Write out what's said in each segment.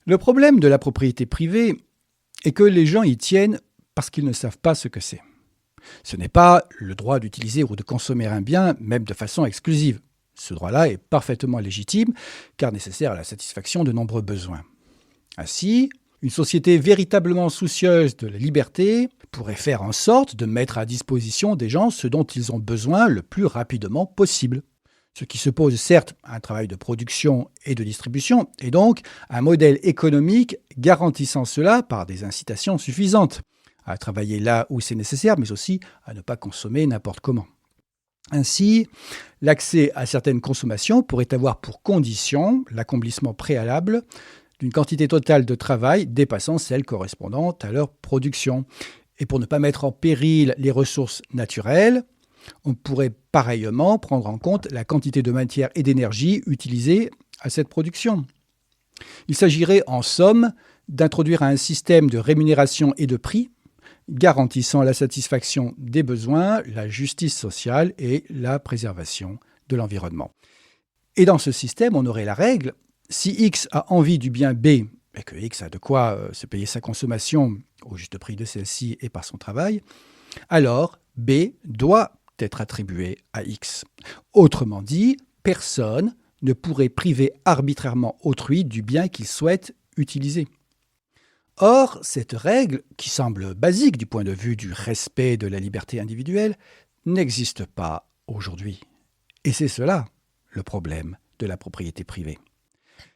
Le problème de la propriété privée est que les gens y tiennent parce qu'ils ne savent pas ce que c'est. Ce n'est pas le droit d'utiliser ou de consommer un bien, même de façon exclusive. Ce droit-là est parfaitement légitime, car nécessaire à la satisfaction de nombreux besoins. Ainsi, une société véritablement soucieuse de la liberté pourrait faire en sorte de mettre à disposition des gens ce dont ils ont besoin le plus rapidement possible. Ce qui suppose certes un travail de production et de distribution, et donc un modèle économique garantissant cela par des incitations suffisantes, à travailler là où c'est nécessaire, mais aussi à ne pas consommer n'importe comment. Ainsi, l'accès à certaines consommations pourrait avoir pour condition l'accomplissement préalable d'une quantité totale de travail dépassant celle correspondant à leur production. Et pour ne pas mettre en péril les ressources naturelles, on pourrait pareillement prendre en compte la quantité de matière et d'énergie utilisée à cette production. Il s'agirait en somme d'introduire un système de rémunération et de prix garantissant la satisfaction des besoins, la justice sociale et la préservation de l'environnement. Et dans ce système, on aurait la règle, si X a envie du bien B et que X a de quoi se payer sa consommation au juste prix de celle-ci et par son travail, alors B doit être attribué à X. Autrement dit, personne ne pourrait priver arbitrairement autrui du bien qu'il souhaite utiliser. Or, cette règle, qui semble basique du point de vue du respect de la liberté individuelle, n'existe pas aujourd'hui. Et c'est cela le problème de la propriété privée.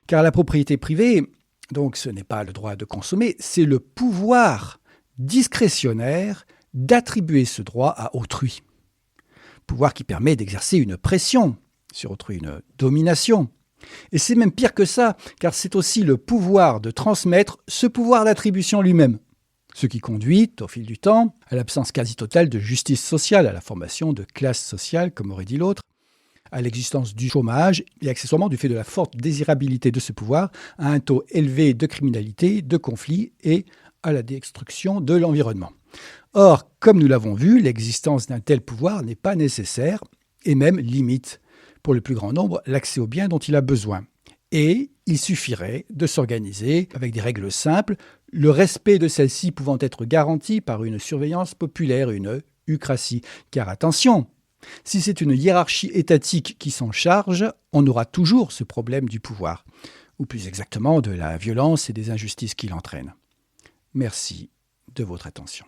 Car la propriété privée, donc ce n'est pas le droit de consommer, c'est le pouvoir discrétionnaire d'attribuer ce droit à autrui. Pouvoir qui permet d'exercer une pression sur autrui, une domination. Et c'est même pire que ça, car c'est aussi le pouvoir de transmettre ce pouvoir d'attribution lui-même. Ce qui conduit, au fil du temps, à l'absence quasi totale de justice sociale, à la formation de classes sociales, comme aurait dit l'autre, à l'existence du chômage et accessoirement du fait de la forte désirabilité de ce pouvoir, à un taux élevé de criminalité, de conflits et à la destruction de l'environnement. Or, comme nous l'avons vu, l'existence d'un tel pouvoir n'est pas nécessaire et même limite pour le plus grand nombre l'accès aux biens dont il a besoin. Et il suffirait de s'organiser avec des règles simples, le respect de celles-ci pouvant être garanti par une surveillance populaire, une eucratie. Car attention, si c'est une hiérarchie étatique qui s'en charge, on aura toujours ce problème du pouvoir, ou plus exactement de la violence et des injustices qu'il entraîne. Merci de votre attention.